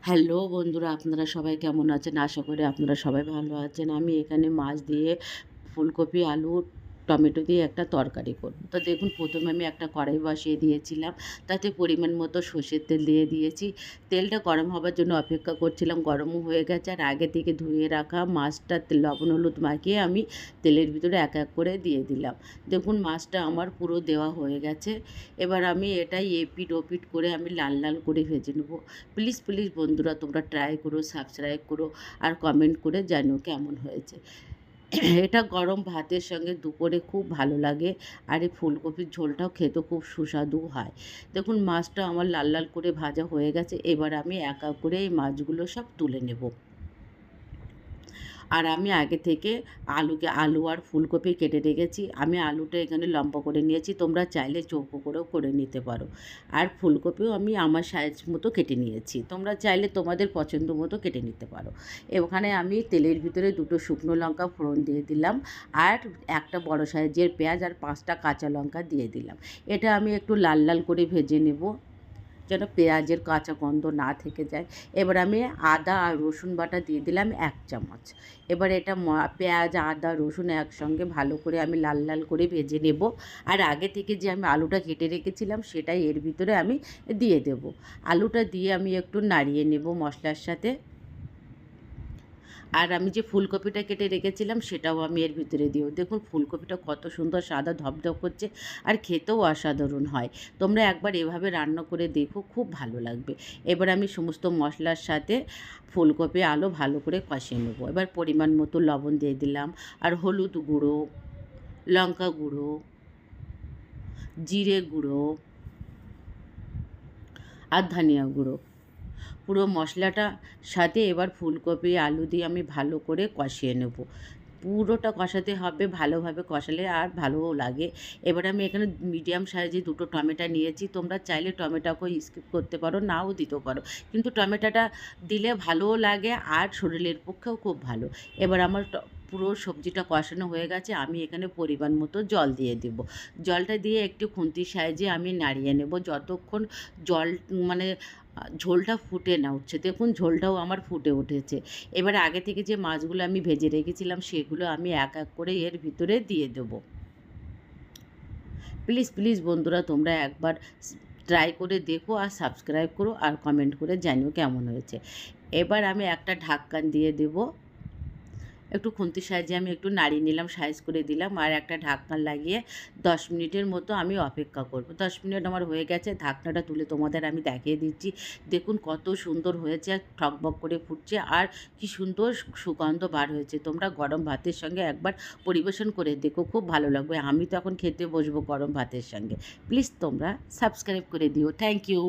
Hello বন্ধুরা, আপনারা সবাই কেমন আছেন? আশা করি আপনারা সবাই ভালো আছেন। আমি এখানে মাছ দিয়ে ফুলকপি, আলু, টমেটো দিয়ে একটা তরকারি করব। তো দেখুন, প্রথমে আমি একটা কড়াই বসিয়ে দিয়েছিলাম। তাতে পরিমাণ মতো সর্ষের তেল দিয়ে দিয়েছি। তেলটা গরম হবার জন্য অপেক্ষা করছিলাম। গরমও হয়ে গেছে, আর আগে থেকে ধুয়ে রাখা মাছটা লবণ হলুদ মাখিয়ে আমি তেলের ভিতরে এক এক করে দিয়ে দিলাম। দেখুন, মাছটা আমার পুরো দেওয়া হয়ে গেছে। এবার আমি এটাই এপিঠ ওপিঠ করে আমি লাল লাল করে ভেজে নেব। প্লিজ প্লিজ বন্ধুরা, তোমরা ট্রাই করো, সাবস্ক্রাইব করো, আর কমেন্ট করে জানিও কেমন হয়েছে। এটা গরম ভাতের সঙ্গে দুপুরে খুব ভালো লাগে। আর এই ফুলকপির ঝোলটাও খেতে খুব সুস্বাদু হয়। দেখুন, মাছটা আমার লাল লাল করে ভাজা হয়ে গেছে। এবার আমি এক এক করে এই মাছগুলো সব তুলে নেব। আর আমি আগে থেকে আলু আর ফুলকপি কেটে রেখেছি। আমি আলুটা এখানে লম্বা করে নিয়েছি, তোমরা চাইলে চৌকো করেও করে নিতে পারো। আর ফুলকপিও আমি আমার সাইজ মতো কেটে নিয়েছি, তোমরা চাইলে তোমাদের পছন্দ মতো কেটে নিতে পারো। এখানে আমি তেলের ভিতরে দুটো শুকনো লঙ্কা ফোড়ন দিয়ে দিলাম, আর একটা বড় সাইজের পেঁয়াজ আর 5টা কাঁচা লঙ্কা দিয়ে দিলাম। এটা আমি একটু লাল লাল করে ভেজে নেব, যেন পেঁয়াজের কাঁচা গন্ধ না থেকে যায়। এবার আমি আদা আর রসুন বাটা দিয়ে দিলাম 1 চামচ। এবার এটা পেঁয়াজ, আদা, রসুন একসঙ্গে ভালো করে আমি লাল লাল করে ভেজে নেব। আর আগে থেকে যে আমি আলুটা কেটে রেখেছিলাম সেটাই এর ভিতরে আমি দিয়ে দেব। আলুটা দিয়ে আমি একটু নাড়িয়ে নেব মশলার সাথে। আর আমি যে ফুলকপিটা কেটে রেখেছিলাম সেটাও আমি এর ভিতরে দিও। দেখুন, ফুলকপিটা কত সুন্দর সাদা ধপধপ করছে, আর খেতেও অসাধারণ হয়। তোমরা একবার এভাবে রান্না করে দেখো, খুব ভালো লাগবে। এবার আমি সমস্ত মশলার সাথে ফুলকপি, আলু ভালো করে কষিয়ে নেব। এবার পরিমাণ মতো লবণ দিয়ে দিলাম, আর হলুদ গুঁড়ো, লঙ্কা গুঁড়ো, জিরে গুঁড়ো, আর ধনিয়া গুঁড়ো, পুরো মশলাটা সাথে এবার ফুলকপি, আলু দিয়ে আমি ভালো করে কষিয়ে নেব। পুরোটা কষাতে হবে, ভালোভাবে কষালে আর ভালোও লাগে। এবার আমি এখানে মিডিয়াম সাইজে দুটো টমেটো নিয়েছি। তোমরা চাইলে টমেটোকেও স্কিপ করতে পারো, নাও দিতেও পারো, কিন্তু টমেটোটা দিলে ভালোও লাগে আর শরীরের পক্ষেও খুব ভালো। এবার আমার পুরো সবজিটা কষানো হয়ে গেছে। আমি এখানে পরিমাণ মতো জল দিয়ে দেব। জলটা দিয়ে একটু খুন্তির সাহায্যে আমি নাড়িয়ে নেব যতক্ষণ জল মানে ঝোলটা ফুটে না উঠছে। দেখুন, ঝোলটাও আমার ফুটে উঠেছে। এবার আগে থেকে যে মাছগুলো আমি ভেজে রেখেছিলাম সেগুলো আমি এক এক করে এর ভিতরে দিয়ে দেবো। প্লিজ প্লিজ বন্ধুরা, তোমরা একবার ট্রাই করে দেখো, আর সাবস্ক্রাইব করো, আর কমেন্ট করে জানিও কেমন হয়েছে। এবার আমি একটা ঢাকন দিয়ে দেবো। একটু খুন্তির সাহায্যে আমি একটু নাড়িয়ে নিলাম, সাইজ করে দিলাম, আর একটা ঢাকনা লাগিয়ে 10 মিনিটের মতো আমি অপেক্ষা করব। 10 মিনিট আমার হয়ে গেছে। ঢাকনাটা তুলে তোমাদের আমি দেখিয়ে দিচ্ছি। দেখুন কত সুন্দর হয়েছে, টকবক করে ফুটছে, আর কি সুন্দর সুগন্ধ বার হয়েছে। তোমরা গরম ভাতের সঙ্গে একবার পরিবেশন করে দেখো, খুব ভালো লাগবে। আমি তো এখন খেতে বসবো গরম ভাতের সঙ্গে। প্লিজ তোমরা সাবস্ক্রাইব করে দিও। Thank you.